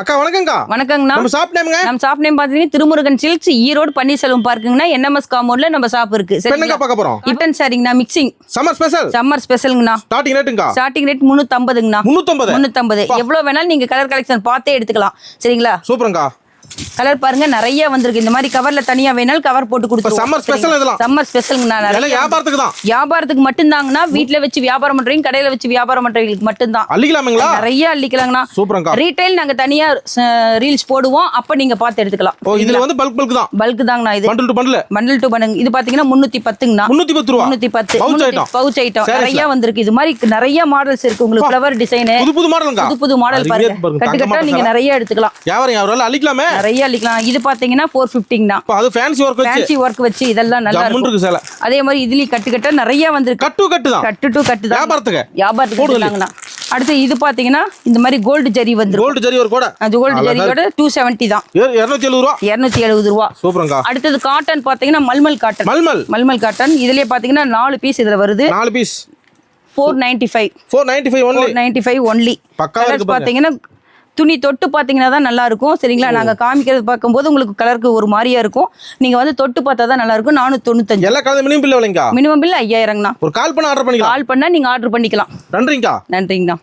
அக்கா வணக்கம்க்கா. வணக்கங்கண்ணா. நம்ம ஷாப் நேம்ங்க? நம்ம ஷாப் நேம் பாத்தீங்கன்னா திருமுருகன் சில்க்ஸ், ஈரோடு பன்னீர்செல்வம் பார்க்குங்கண்ணா. NMS காம்பவுண்ட்ல நம்ம ஷாப் இருக்கு. என்னங்க பார்க்க போறோம்? இப்பன் சாரிங்கண்ணா, மிக்சிங் சம்மர் ஸ்பெஷல். சம்மர் ஸ்பெஷலுங்கண்ணா. ஸ்டார்டிங் ரேட்டுங்கா? ஸ்டார்டிங் ரேட் 350ங்கண்ணா. 350. எவ்வளவு வேணாலும் நீங்க கலர் கலெக்ஷன் பார்த்தே எடுத்துக்கலாம். சரிங்களா? சூப்பர்ங்கா. கலர் பாருங்க நிறைய வந்திருக்கு. இந்த மாதிரி கவர்ல தனியா வேணாலும் கவர் போட்டு கொடுத்துருவோம். சம்மர் ஸ்பெஷல் இதெல்லாம். சம்மர் ஸ்பெஷல்ங்கண்ணா. எல்லாம் வியாபாரத்துக்கு தான். வியாபாரத்துக்கு மட்டும் தாங்கண்ணா. வீட்ல வச்சு வியாபாரம் பண்றீங்க, கடையில வச்சு வியாபாரம் பண்றவங்களுக்கு மட்டும் தான். அள்ளிக்கலாம்ங்களா? நிறைய அள்ளிக்கலாங்கண்ணா. சூப்பர்ங்கா. ரீட்டைல் நாங்க தனியா ரீல்ஸ் போடுவோம், அப்ப நீங்க பார்த்து எடுத்துக்கலாம். ஓ, இதுல வந்து பல்க் தான். பல்க் தாங்கண்ணா. இது bundle to bundle. Bundle to bundle. இது பாத்தீங்கன்னா 310ங்கண்ணா. 310 ரூபாய். 310 பவுச் ஐட்டம் நிறைய வந்திருக்கு. இது மாதிரி நிறைய மாடல்ஸ் இருக்கு. உங்களுக்கு ஃப்ளவர் டிசைன், புது மாடலுங்க. புது மாடல் பாருங்க. கட்டு கட்டா நீங்க நிறைய எடுத்துக்கலாம். யாவரும் அள்ளிக்கலாமே. நிறைய அள்ளிக்கலாம். இது பாத்தீங்கன்னா 450ங்கண்ணா. அது ஃபேன்சி வர்க் வச்சு இதெல்லாம் நல்லா இருக்கு. அதே மாதிரி இதுலயும் கட்டு கட்டா நிறைய வந்திருக்கு. கட்டு தான். கட்டு டு கட்டு தான். வியாபாரத்துக்கு போடுறாங்கண்ணா. அடுத்து இது பாத்தீங்கன்னா இந்த மாதிரி கோல்டு ஜரி வந்துரும். கோல்டு ஜரி ஒரு கூட. அது கோல்டு ஜரியோட 270 தான். 270 ரூபாய். 270 ரூபாய். சூப்பர்ங்கா. அடுத்து காட்டன் பாத்தீங்கன்னா மல்மல் காட்டன். மல்மல் காட்டன். இதுலயே பாத்தீங்கன்னா 4 பீஸ் இதுல வருது. 4 பீஸ் 495 ஒன்லி. பக்காவா இருக்கு பாத்தீங்கன்னா துணி தொட்டு பாத்தீங்கன்னா தான் நல்லா இருக்கும். சரிங்களா? நாங்க காமிக்கிறது பார்க்கும்போது உங்களுக்கு கலருக்கு ஒரு மாதிரியா இருக்கும். நீங்க வந்து தொட்டு பார்த்தா தான் நல்லா இருக்கும். 495. எல்லா கலர் மினிமம் பில் எவ்வளவுங்கா? மினிமம் பில் 5000ங்கண்ணா. ஒரு கால் பண்ண ஆர்டர் பண்ணிக்கலாம். கால் பண்ணா நீங்க ஆர்டர் பண்ணிக்கலாம். நன்றிங்கா. நன்றிங்கண்ணா.